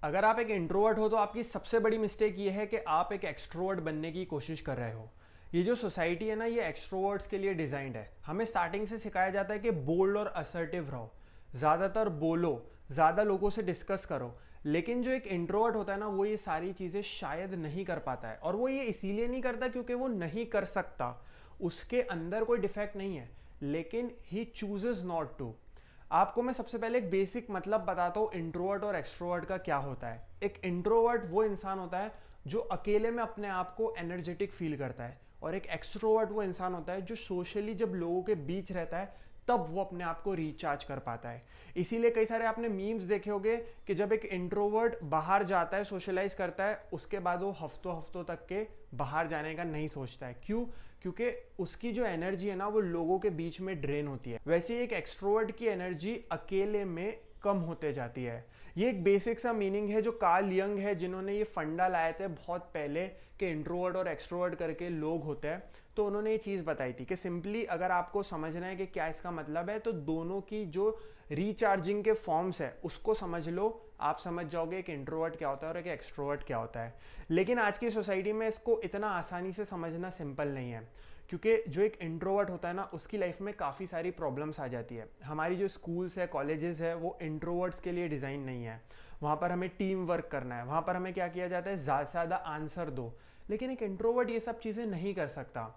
अगर आप एक इंट्रोवर्ट हो तो आपकी सबसे बड़ी मिस्टेक ये है कि आप एक एक्सट्रोवर्ट बनने की कोशिश कर रहे हो। ये जो सोसाइटी है ना, ये एक्सट्रोवर्ट्स के लिए डिजाइंड है। हमें स्टार्टिंग से सिखाया जाता है कि बोल्ड और असर्टिव रहो, ज़्यादातर बोलो, ज़्यादा लोगों से डिस्कस करो। लेकिन जो एक इंट्रोवर्ट होता है ना, वो ये सारी चीज़ें शायद नहीं कर पाता है, और वो ये इसीलिए नहीं करता क्योंकि वो नहीं कर सकता। उसके अंदर कोई डिफेक्ट नहीं है, लेकिन ही चूजेस नॉट टू। आपको मैं सबसे पहले एक बेसिक मतलब बताता हूँ इंट्रोवर्ट और एक्सट्रोवर्ट का क्या होता है। एक इंट्रोवर्ट वो इंसान होता है जो अकेले में अपने आप को एनर्जेटिक फील करता है, और एक एक्सट्रोवर्ट वो इंसान होता है जो सोशली जब लोगों के बीच रहता है तब वो अपने आप को रिचार्ज कर पाता है। इसीलिए कई सारे आपने मीम्स देखे होंगे कि जब एक इंट्रोवर्ट बाहर जाता है, सोशलाइज करता है, उसके बाद वो हफ्तों हफ्तों तक के बाहर जाने का नहीं सोचता है। क्यों? क्योंकि उसकी जो एनर्जी है ना, वो लोगों के बीच में ड्रेन होती है। वैसे ही एक एक्सट्रोवर्ट की एनर्जी अकेले में कम होते जाती है। ये एक बेसिक सा मीनिंग है जो कार्ल यंग है, जिन्होंने ये फंडा लाए थे बहुत पहले कि इंट्रोवर्ट और एक्सट्रोवर्ट करके लोग होते हैं। तो उन्होंने ये चीज़ बताई थी कि सिंपली अगर आपको समझना है कि क्या इसका मतलब है, तो दोनों की जो रिचार्जिंग के फॉर्म्स है उसको समझ लो। आप समझ जाओगे कि इंट्रोवर्ट क्या होता है और एक एक्सट्रोवर्ट क्या होता है। लेकिन आज की सोसाइटी में इसको इतना आसानी से समझना सिंपल नहीं है, क्योंकि जो एक इंट्रोवर्ट होता है ना, उसकी लाइफ में काफ़ी सारी प्रॉब्लम्स आ जाती है। हमारी जो स्कूल्स है, कॉलेजेस है, वो इंट्रोवर्ट्स के लिए डिज़ाइन नहीं है। वहाँ पर हमें टीम वर्क करना है, वहाँ पर हमें क्या किया जाता है, ज़्यादा से ज़्यादा आंसर दो। लेकिन एक इंट्रोवर्ट ये सब चीज़ें नहीं कर सकता।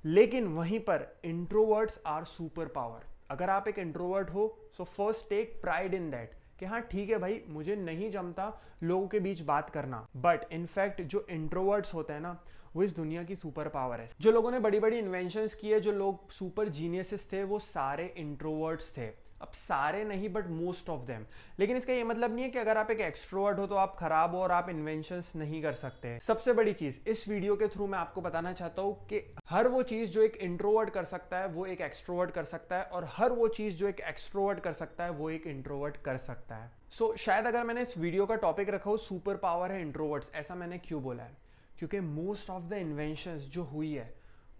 लेकिन वहीं पर इंट्रोवर्ट्स आर सुपर पावर। अगर आप एक इंट्रोवर्ट हो, so first take pride in that कि हाँ ठीक है भाई, मुझे नहीं जमता लोगों के बीच बात करना। बट इनफैक्ट जो इंट्रोवर्ट्स होते हैं ना, वो इस दुनिया की सुपर पावर है। जो लोगों ने बड़ी बड़ी इन्वेंशंस की है, जो लोग सुपर जीनियसेस थे, वो सारे इंट्रोवर्ट्स थे। अब सारे नहीं, बट मोस्ट ऑफ देम। लेकिन इसका ये मतलब नहीं है कि अगर आप एक एक्सट्रोवर्ट हो तो आप खराब हो और आप इन्वेंशंस नहीं कर सकते। सबसे बड़ी चीज इस वीडियो के थ्रू मैं आपको बताना चाहता हूं कि हर वो चीज जो एक इंट्रोवर्ट कर सकता है वो एक एक्सट्रोवर्ट कर सकता है, और हर वो चीज जो एक एक्सट्रोवर्ट कर सकता है वो एक इंट्रोवर्ट कर सकता है। शायद अगर मैंने इस वीडियो का टॉपिक रखा हो सुपर पावर है इंट्रोवर्ट्स, ऐसा मैंने क्यों बोला है? क्योंकि मोस्ट ऑफ द इन्वेंशंस जो हुई है,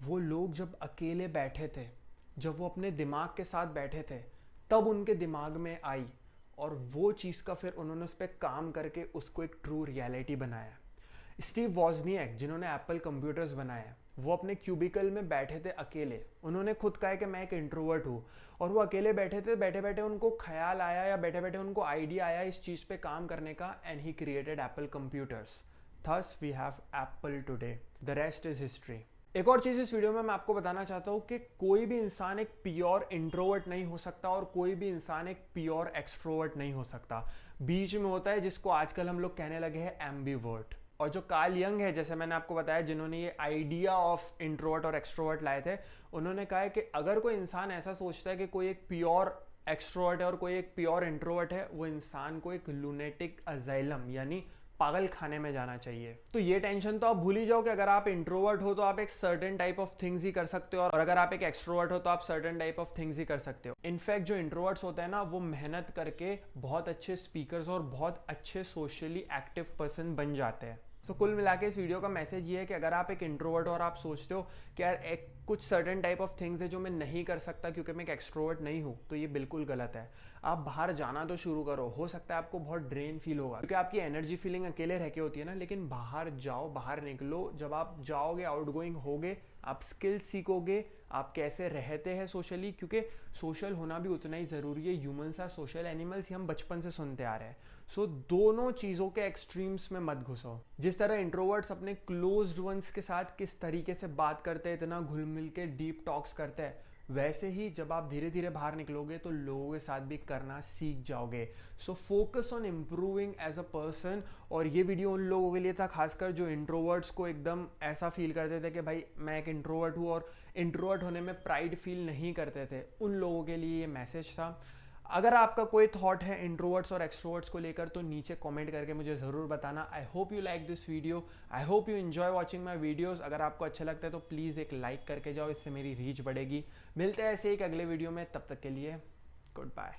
वो लोग जब अकेले बैठे थे, जब वो अपने दिमाग के साथ बैठे थे, तब उनके दिमाग में आई, और वो चीज़ का फिर उन्होंने उस पर काम करके उसको एक ट्रू रियलिटी बनाया। स्टीव वॉजनियक, जिन्होंने एप्पल कंप्यूटर्स बनाया, वो अपने क्यूबिकल में बैठे थे अकेले। उन्होंने खुद कहा कि मैं एक इंट्रोवर्ट हूँ, और वो अकेले बैठे थे। बैठे बैठे उनको ख्याल आया, या बैठे बैठे उनको आइडिया आया इस चीज़ पे काम करने का, and he created Apple computers. Thus we have Apple today, the rest is history. एक और चीज इस वीडियो में मैं आपको बताना चाहता हूं कि कोई भी इंसान एक प्योर इंट्रोवर्ट नहीं हो सकता, और कोई भी इंसान एक प्योर एक्सट्रोवर्ट नहीं हो सकता। बीच में होता है, जिसको आजकल हम लोग कहने लगे हैं एम्बिवर्ट। और जो कार्ल यंग है, जैसे मैंने आपको बताया, जिन्होंने ये आइडिया ऑफ इंट्रोवर्ट और एक्सट्रोवर्ट लाए थे, उन्होंने कहा है कि अगर कोई इंसान ऐसा सोचता है कि कोई एक प्योर एक्सट्रोवर्ट है और कोई एक प्योर इंट्रोवर्ट है, वो इंसान को एक लूनेटिक अजाइलम यानी पागल खाने में जाना चाहिए। तो ये टेंशन तो आप भूल ही जाओ कि अगर आप इंट्रोवर्ट हो तो आप एक सर्टेन टाइप ऑफ थिंग्स ही कर सकते हो, और अगर आप एक एक्सट्रोवर्ट हो तो आप सर्टेन टाइप ऑफ थिंग्स ही कर सकते हो। इनफैक्ट जो इंट्रोवर्ट्स होते हैं ना, वो मेहनत करके बहुत अच्छे स्पीकर्स और बहुत अच्छे सोशली एक्टिव पर्सन बन जाते हैं। कुल मिला के इस वीडियो का मैसेज ये है कि अगर आप एक इंट्रोवर्ट हो और आप सोचते हो कि यार एक कुछ सर्टेन टाइप ऑफ थिंग्स है जो मैं नहीं कर सकता क्योंकि मैं एक एक्सट्रोवर्ट नहीं हूँ, तो ये बिल्कुल गलत है। आप बाहर जाना तो शुरू करो। हो सकता है आपको बहुत ड्रेन फील होगा क्योंकि आपकी एनर्जी फीलिंग अकेले रह के होती है ना, लेकिन बाहर जाओ, बाहर निकलो। जब आप जाओगे, आउटगोइंग होगे, आप स्किल सीखोगे, आप कैसे रहते हैं सोशली, क्योंकि सोशल होना भी उतना ही ज़रूरी है। ह्यूमंस आर सोशल एनिमल्स, हम बचपन से सुनते आ रहे हैं। दोनों चीज़ों के एक्सट्रीम्स में मत घुसो। जिस तरह इंट्रोवर्ट्स अपने क्लोज्ड वंस के साथ किस तरीके से बात करते हैं, इतना घुल मिल के डीप टॉक्स करते हैं, वैसे ही जब आप धीरे धीरे बाहर निकलोगे तो लोगों के साथ भी करना सीख जाओगे। Focus on improving as a person. और ये वीडियो उन लोगों के लिए था खासकर जो इंट्रोवर्ट्स को एकदम ऐसा फील करते थे कि भाई मैं एक इंट्रोवर्ट हूँ, और इंट्रोवर्ट होने में प्राइड फील नहीं करते थे। उन लोगों के लिए ये मैसेज था। अगर आपका कोई थॉट है इंट्रोवर्ट्स और एक्सट्रोवर्ट्स को लेकर, तो नीचे कमेंट करके मुझे ज़रूर बताना। I hope you like this video, I hope you enjoy watching my videos. अगर आपको अच्छा लगता है तो प्लीज़ एक लाइक करके जाओ, इससे मेरी रीच बढ़ेगी। मिलते हैं ऐसे एक अगले वीडियो में, तब तक के लिए गुड बाय।